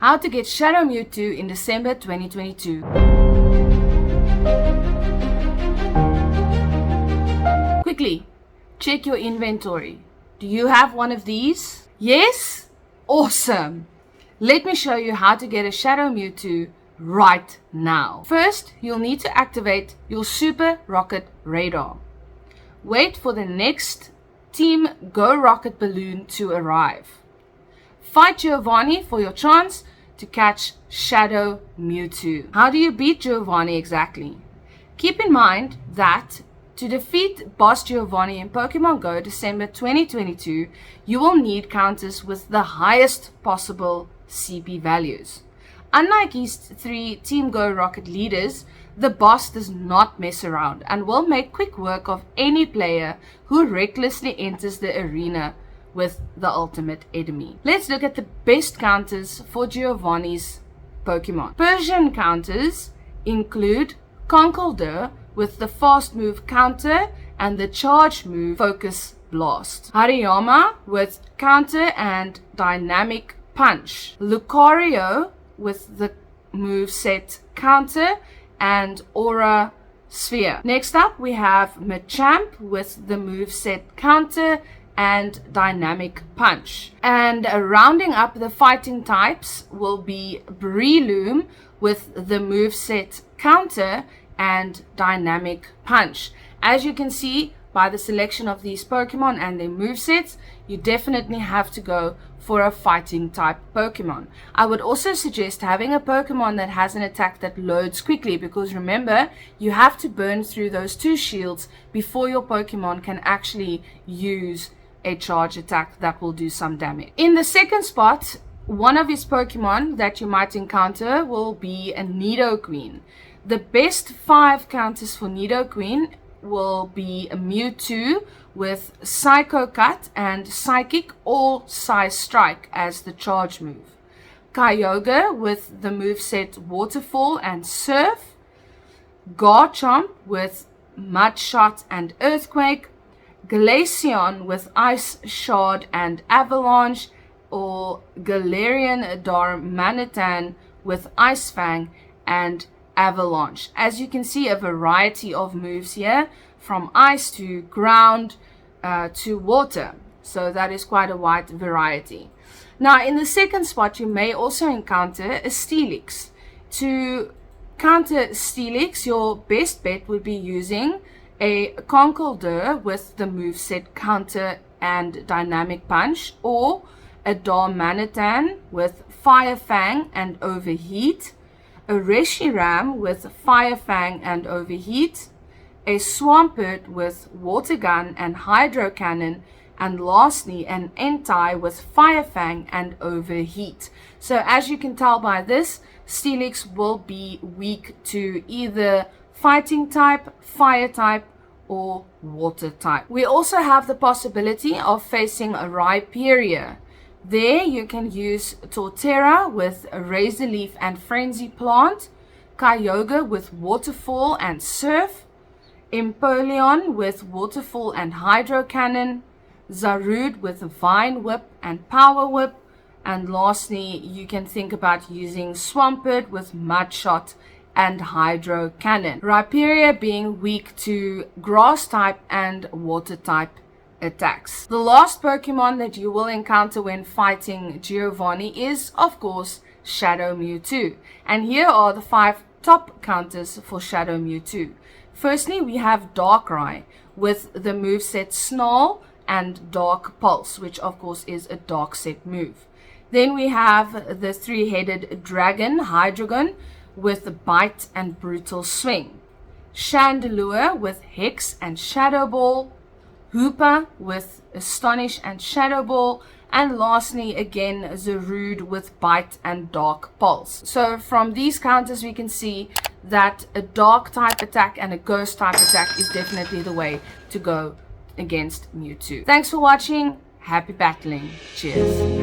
How to get Shadow Mewtwo in December 2022. Quickly, check your inventory. Do you have one of these? Yes? Awesome! Let me show you how to get a Shadow Mewtwo right now. First, you'll need to activate your Super Rocket Radar. Wait for the next Team Go Rocket balloon to arrive. Fight Giovanni for your chance to catch Shadow Mewtwo. How do you beat Giovanni exactly? Keep in mind that to defeat Boss Giovanni in Pokemon Go December 2022, you will need counters with the highest possible CP values. Unlike his 3 Team Go Rocket leaders, the boss does not mess around and will make quick work of any player who recklessly enters the arena with the ultimate enemy. Let's look at the best counters for Giovanni's Pokemon. Persian counters include Conkeldurr with the fast move counter and the charge move focus blast. Hariyama with counter and dynamic punch. Lucario with the move set counter and aura sphere. Next up we have Machamp with the move set counter and dynamic punch. And rounding up the fighting types will be Breloom with the moveset counter and dynamic punch. As you can see by the selection of these Pokemon and their movesets, you definitely have to go for a fighting type Pokemon. I would also suggest having a Pokemon that has an attack that loads quickly, because remember, you have to burn through those 2 shields before your Pokemon can actually use a charge attack that will do some damage. In the second spot, one of his Pokemon that you might encounter will be a Nidoqueen. The best 5 counters for Nidoqueen will be a Mewtwo with Psycho Cut and Psychic or Size Strike as the charge move. Kyogre with the moveset Waterfall and Surf. Garchomp with Mud Shot and Earthquake. Glaceon with Ice Shard and Avalanche, or Galarian Darmanitan with Ice Fang and Avalanche. As you can see, a variety of moves here, from ice to ground to water. So that is quite a wide variety. Now in the second spot, you may also encounter a Steelix. To counter Steelix, your best bet would be using a Conkeldurr with the moveset counter and dynamic punch, or a Darmanitan with Fire Fang and Overheat, a Reshiram with Fire Fang and Overheat, a Swampert with Water Gun and Hydro Cannon, and lastly an Entei with Fire Fang and Overheat. So as you can tell by this, Steelix will be weak to either fighting type, fire type, or water type. We also have the possibility of facing a Rhyperior. There you can use Torterra with Razor Leaf and Frenzy Plant, Kyogre with Waterfall and Surf, Empoleon with Waterfall and Hydro Cannon, Zarude with Vine Whip and Power Whip, and lastly you can think about using Swampert with Mud Shot and Hydro Cannon. Rhyperior being weak to grass type and water type attacks. The last Pokemon that you will encounter when fighting Giovanni is, of course, Shadow Mewtwo. And here are the 5 top counters for Shadow Mewtwo. Firstly, we have Darkrai with the moveset Snarl and Dark Pulse, which of course is a Dark set move. Then we have the 3-headed Dragon, Hydreigon, with Bite and Brutal Swing. Chandelure with Hex and Shadow Ball. Hoopa with Astonish and Shadow Ball. And lastly, again, Zarude with Bite and Dark Pulse. So from these counters, we can see that a Dark type attack and a Ghost type attack is definitely the way to go against Mewtwo. Thanks for watching. Happy battling. Cheers.